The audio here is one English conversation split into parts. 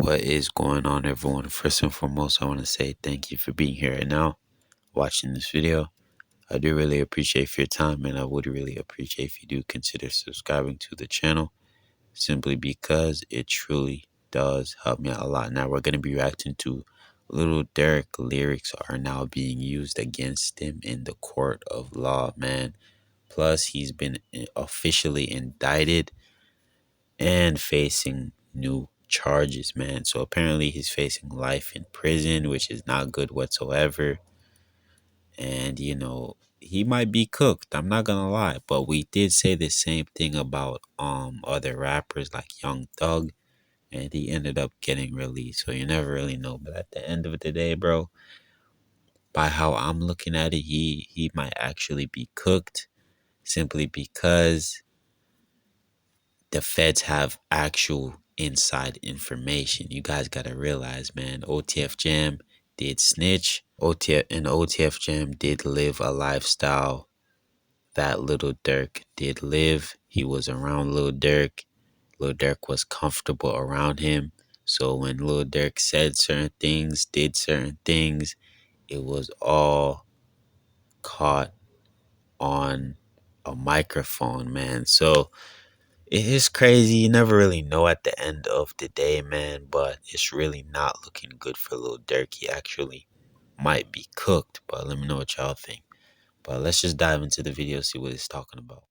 What is going on, everyone? First and foremost, I want to say thank you for being here right now, watching this video. I do really appreciate your time, and I would really appreciate if you do consider subscribing to the channel, simply because it truly does help me out a lot. Now, we're going to be reacting to Lil Durk lyrics are now being used against him in the court of law, man. Plus, he's been officially indicted and facing new charges, man. So apparently he's facing life in prison, which is not good whatsoever. And he might be cooked, I'm not gonna lie. But we did say the same thing about other rappers like Young Thug, and he ended up getting released. So you never really know. But at the end of the day, bro, by how I'm looking at it, he might actually be cooked, simply because the feds have actual inside information. You guys gotta realize, man, OTF Jam did snitch. OTF Jam did live a lifestyle that Lil Durk did live. He was around Lil Durk. Lil Durk was comfortable around him. So when Lil Durk said certain things, did certain things, it was all caught on a microphone, man. So it is crazy. You never really know at the end of the day, man, but it's really not looking good for Lil Durk. He actually might be cooked, but let me know what y'all think. But let's just dive into the video, see what it's talking about.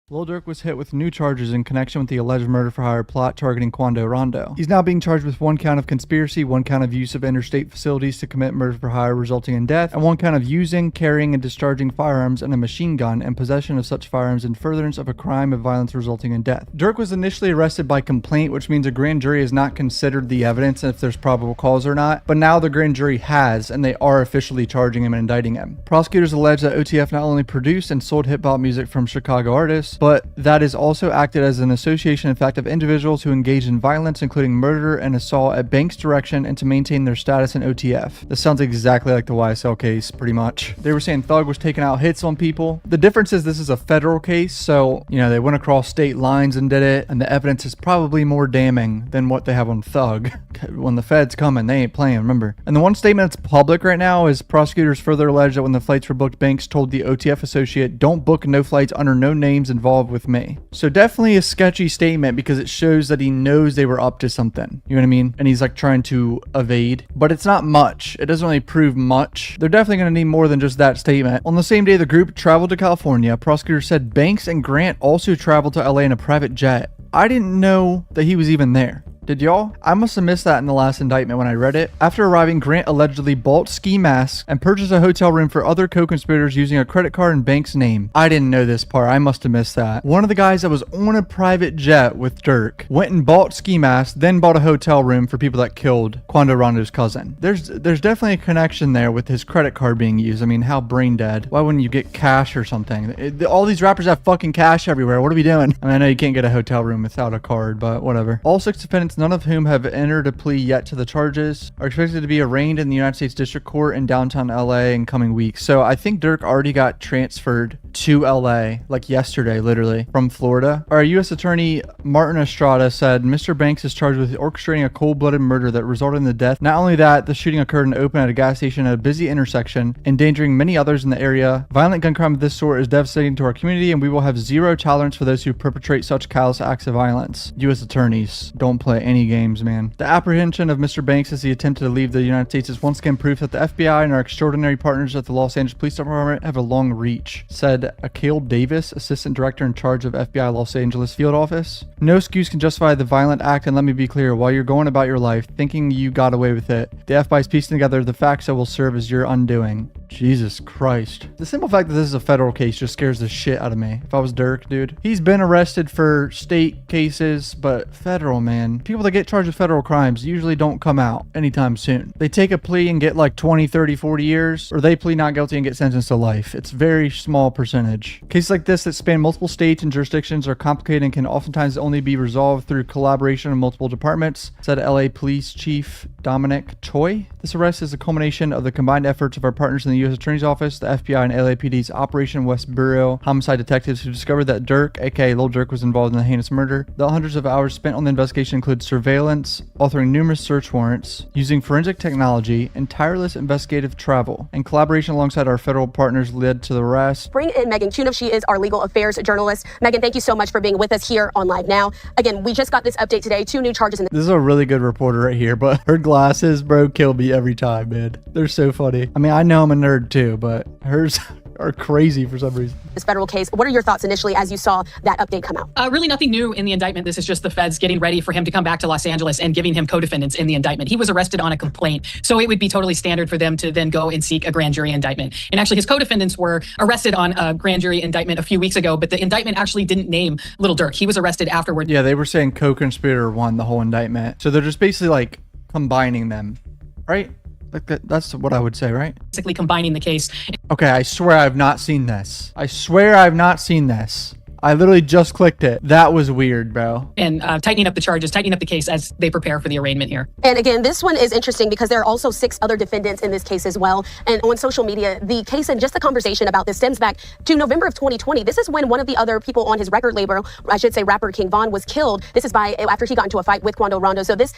Lil Durk was hit with new charges in connection with the alleged murder-for-hire plot targeting Quandorondo. He's now being charged with 1 count of conspiracy, 1 count of use of interstate facilities to commit murder-for-hire resulting in death, and 1 count of using, carrying, and discharging firearms and a machine gun and possession of such firearms in furtherance of a crime of violence resulting in death. Durk was initially arrested by complaint, which means a grand jury has not considered the evidence and if there's probable cause or not, but now the grand jury has, and they are officially charging him and indicting him. Prosecutors allege that OTF not only produced and sold hip-hop music from Chicago artists, but that is also acted as an association, in fact, of individuals who engage in violence, including murder and assault at Banks' direction and to maintain their status in OTF. This sounds exactly like the YSL case, pretty much. They were saying Thug was taking out hits on people. The difference is this is a federal case, so, they went across state lines and did it, and the evidence is probably more damning than what they have on Thug. When the feds come in, they ain't playing, remember. And the one statement that's public right now is prosecutors further allege that when the flights were booked, Banks told the OTF associate, "Don't book no flights under no names involved with me." So definitely a sketchy statement because it shows that he knows they were up to something. You know what I mean? And he's like trying to evade, but it's not much. It doesn't really prove much. They're definitely going to need more than just that statement. On the same day the group traveled to California, prosecutors said Banks and Grant also traveled to LA in a private jet. I didn't know that he was even there. Did y'all? I must have missed that in the last indictment when I read it. After arriving, Grant allegedly bought ski masks and purchased a hotel room for other co-conspirators using a credit card in Banks' name. I didn't know this part. I must have missed that. One of the guys that was on a private jet with Durk went and bought ski masks, then bought a hotel room for people that killed Quandorondo's cousin. There's definitely a connection there with his credit card being used. I mean, how brain dead? Why wouldn't you get cash or something? All these rappers have fucking cash everywhere. What are we doing? I mean, I know you can't get a hotel room without a card, but whatever. All 6 defendants, none of whom have entered a plea yet to the charges, are expected to be arraigned in the United States District Court in downtown LA in coming weeks. So I think Durk already got transferred to LA like yesterday, literally, from Florida. Our U.S. Attorney Martin Estrada said Mr. Banks is charged with orchestrating a cold-blooded murder that resulted in the death. Not only that, the shooting occurred in open at a gas station at a busy intersection, endangering many others in the area. Violent gun crime of this sort is devastating to our community, and we will have zero tolerance for those who perpetrate such callous acts of violence. U.S. attorneys, don't play any games, man. The apprehension of Mr. Banks as he attempted to leave the United States is once again proof that the FBI and our extraordinary partners at the Los Angeles Police Department have a long reach, said Akil Davis, Assistant Director in charge of FBI Los Angeles Field Office. No excuse can justify the violent act, and let me be clear, while you're going about your life thinking you got away with it, the FBI is piecing together the facts that will serve as your undoing. Jesus Christ. The simple fact that this is a federal case just scares the shit out of me. If I was Durk, dude. He's been arrested for state cases, but federal, man. People that get charged with federal crimes usually don't come out anytime soon. They take a plea and get like 20, 30, 40 years, or they plead not guilty and get sentenced to life. It's very small percentage. Cases like this that span multiple states and jurisdictions are complicated and can oftentimes only be resolved through collaboration of multiple departments, said LA Police Chief Dominic Choi. The This arrest is a culmination of the combined efforts of our partners in the U.S. Attorney's Office, the FBI, and LAPD's Operation West Bureau homicide detectives who discovered that Durk, aka Lil Durk, was involved in the heinous murder. The hundreds of hours spent on the investigation include surveillance, authoring numerous search warrants, using forensic technology, and tireless investigative travel. And collaboration alongside our federal partners led to the arrest. Bring in Megan Cuniff. She is our legal affairs journalist. Megan, thank you so much for being with us here on Live Now. Again, we just got this update today. 2 new charges. This is a really good reporter right here, but her glasses, bro, kill me every time, man. They're so funny. I mean, I know I'm a nerd too, but hers are crazy for some reason. This federal case. What are your thoughts initially as you saw that update come out? Really nothing new in the indictment. This is just the feds getting ready for him to come back to Los Angeles and giving him co-defendants in the indictment. He was arrested on a complaint, so it would be totally standard for them to then go and seek a grand jury indictment. And actually, his co-defendants were arrested on a grand jury indictment a few weeks ago, but the indictment actually didn't name Lil Durk. He was arrested afterward. Yeah, they were saying co-conspirator won the whole indictment. So they're just basically like combining them, right? Like that's what I would say, right? Basically combining the case. Okay, I swear I've not seen this. I swear I've not seen this. I literally just clicked it. That was weird, bro. And tightening up the charges, tightening up the case as they prepare for the arraignment here. And again, this one is interesting because there are also 6 other defendants in this case as well. And on social media, the case and just the conversation about this stems back to November of 2020. This is when one of the other people on his record label, I should say rapper kingvon, was killed. This is after he got into a fight with quandorondo. So this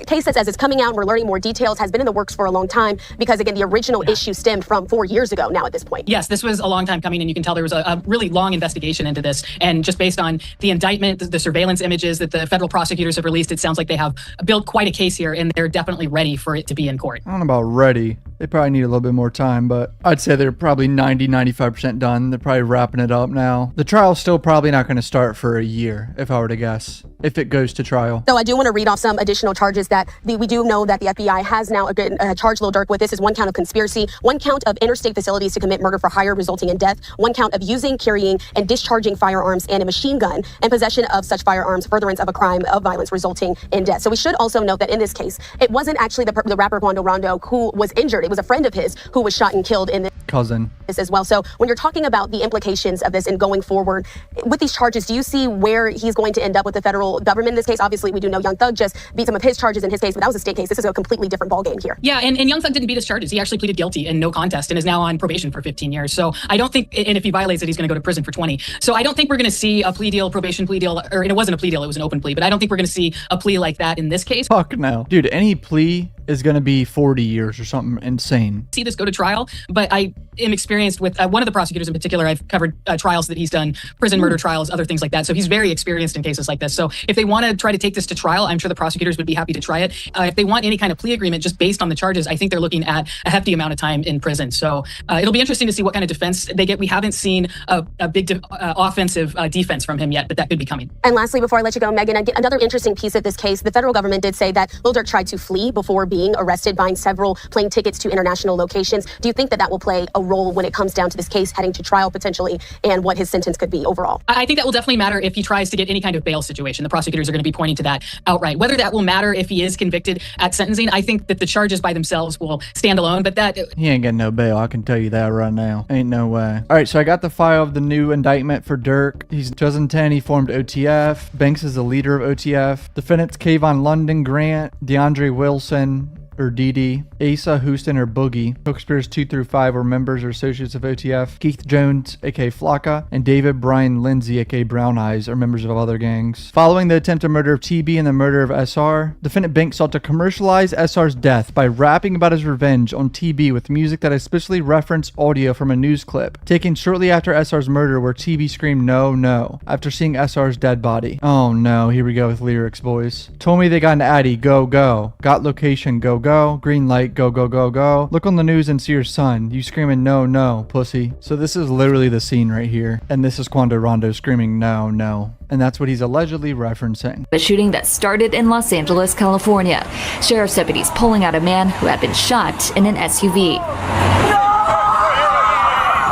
case, as it's coming out and we're learning more details, has been in the works for a long time because, again, the original issue stemmed from 4 years ago now at this point. Yes, this was a long time coming, and you can tell there was a really long investigation into this. And just based on the indictment, the surveillance images that the federal prosecutors have released, it sounds like they have built quite a case here, and they're definitely ready for it to be in court. I don't know about ready. They probably need a little bit more time, but I'd say they're probably 90-95% done. They're probably wrapping it up now. The trial's still probably not going to start for a year, if I were to guess, if it goes to trial. So I do want to read off some additional charges that we do know that the FBI has now charged Lil Durk with. This is 1 count of conspiracy, 1 count of interstate facilities to commit murder for hire resulting in death, 1 count of using, carrying, and discharging firearms and a machine gun, and possession of such firearms, furtherance of a crime of violence resulting in death. So we should also note that in this case, it wasn't actually the rapper quandorondo who was injured. It was a friend of his who was shot and killed in this. Cousin. As well. So when you're talking about the implications of this and going forward with these charges, do you see where he's going to end up with the federal government in this case? Obviously, we do know Young Thug just beat some of his charges in his case, but that was a state case. This is a completely different ballgame here. Yeah, and Young Thug didn't beat his charges. He actually pleaded guilty and no contest and is now on probation for 15 years. So I don't think, and if he violates it, he's going to go to prison for 20. So I don't think we're going to see a plea deal, probation plea deal, or it wasn't a plea deal, it was an open plea, but I don't think we're going to see a plea like that in this case. Fuck no. Dude, any plea is going to be 40 years or something insane. See this go to trial, but I am experienced with one of the prosecutors in particular. I've covered trials that he's done, prison murder trials, other things like that. So he's very experienced in cases like this. So if they want to try to take this to trial, I'm sure the prosecutors would be happy to try it. If they want any kind of plea agreement just based on the charges, I think they're looking at a hefty amount of time in prison. So it'll be interesting to see what kind of defense they get. We haven't seen a big offensive defense from him yet, but that could be coming. And lastly, before I let you go, Megan, another interesting piece of this case, the federal government did say that Lil Durk tried to flee before being arrested, buying several plane tickets to international locations. Do you think that will play a role when it comes down to this case heading to trial potentially and what his sentence could be overall? I think that will definitely matter if he tries to get any kind of bail situation. The prosecutors are going to be pointing to that outright. Whether that will matter if he is convicted at sentencing, I think that the charges by themselves will stand alone, but that... He ain't getting no bail, I can tell you that right now. Ain't no way. All right, so I got the file of the new indictment for Durk. He's 2010, he formed OTF. Banks is the leader of OTF. Defendants Kingvon London Grant, DeAndre Wilson, or Didi, Asa, Houston, or Boogie. Co-conspirators 2 through 5 were members or associates of OTF. Keith Jones, aka Flocka, and David Brian Lindsay, aka Brown Eyes, are members of other gangs. Following the attempted murder of TB and the murder of SR, defendant Banks sought to commercialize SR's death by rapping about his revenge on TB with music that especially referenced audio from a news clip taken shortly after SR's murder where TB screamed "No, no" after seeing SR's dead body. Oh no, here we go with lyrics, boys. Told me they got an Addy, go, go. Got location, go, go. Green light, go, go, go, go. Look on the news and see your son. You screaming "No, no," pussy. So this is literally the scene right here. And this is quandorondo screaming "No, no." And that's what he's allegedly referencing. The shooting that started in Los Angeles, California. Sheriff's deputies pulling out a man who had been shot in an SUV.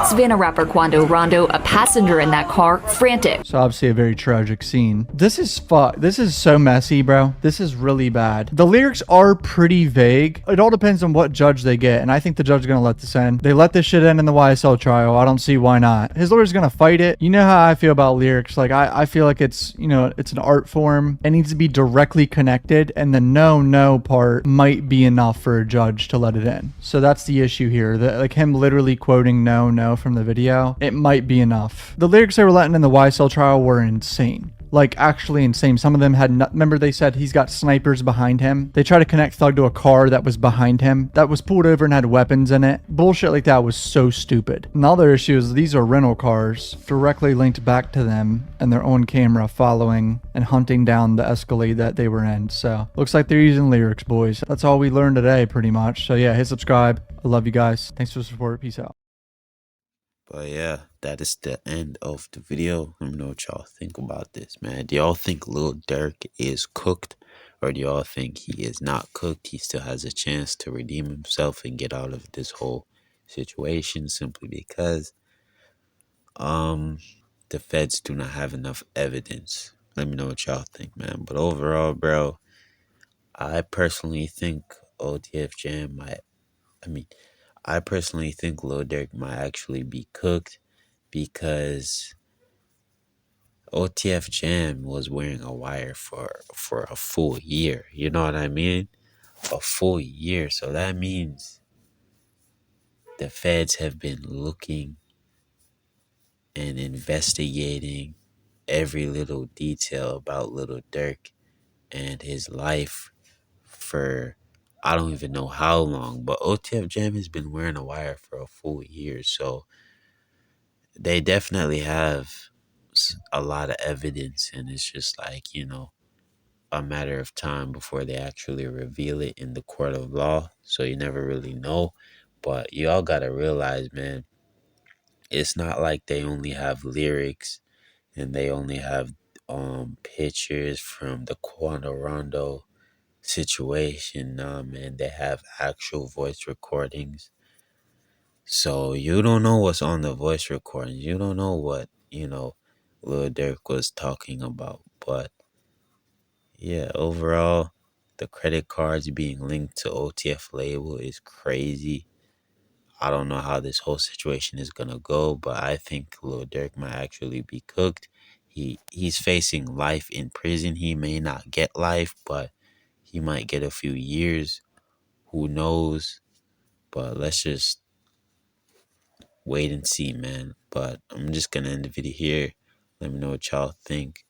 Savannah rapper Quandorondo, a passenger in that car, frantic. So obviously a very tragic scene. This is so messy, bro. This is really bad. The lyrics are pretty vague. It all depends on what judge they get, and I think the judge is gonna let this end. They let this shit end in the YSL trial. I don't see why not. His lawyer's gonna fight it. You know how I feel about lyrics. Like I feel like it's, you know, it's an art form. It needs to be directly connected, and the no part might be enough for a judge to let it in. So that's the issue here. Like him literally quoting no from the video, it might be enough. The lyrics they were letting in the YSL trial were insane. Like actually insane. Some of them had remember they said he's got snipers behind him. They tried to connect Thug to a car that was behind him that was pulled over and had weapons in it. Bullshit like that was so stupid. Another issue is these are rental cars directly linked back to them and their own camera following and hunting down the Escalade that they were in. So looks like they're using lyrics, boys. That's all we learned today pretty much. So yeah, hit subscribe. I love you guys. Thanks for the support. Peace out. But yeah, that is the end of the video. Let me know what y'all think about this, man. Do y'all think Lil Durk is cooked? Or do y'all think he is not cooked? He still has a chance to redeem himself and get out of this whole situation simply because the feds do not have enough evidence. Let me know what y'all think, man. But overall, bro, I personally think OTF Jam I personally think Lil Durk might actually be cooked because OTF Jam was wearing a wire for a full year. You know what I mean? A full year. So that means the feds have been looking and investigating every little detail about Lil Durk and his life for I don't even know how long. But OTF Jam has been wearing a wire for a full year. So they definitely have a lot of evidence, and it's just like, you know, a matter of time before they actually reveal it in the court of law. So you never really know. But y'all gotta realize, man, it's not like they only have lyrics and they only have pictures from the quandorondo situation. Nah, man, they have actual voice recordings. So you don't know what's on the voice recordings. You don't know what, you know, Lil Durk was talking about. But yeah, overall, the credit cards being linked to OTF label is crazy. I don't know how this whole situation is gonna go, but I think Lil Durk might actually be cooked. He's facing life in prison. He may not get life, but he might get a few years. Who knows? But let's just wait and see, man. But I'm just gonna end the video here. Let me know what y'all think.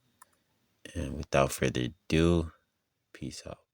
And without further ado, peace out.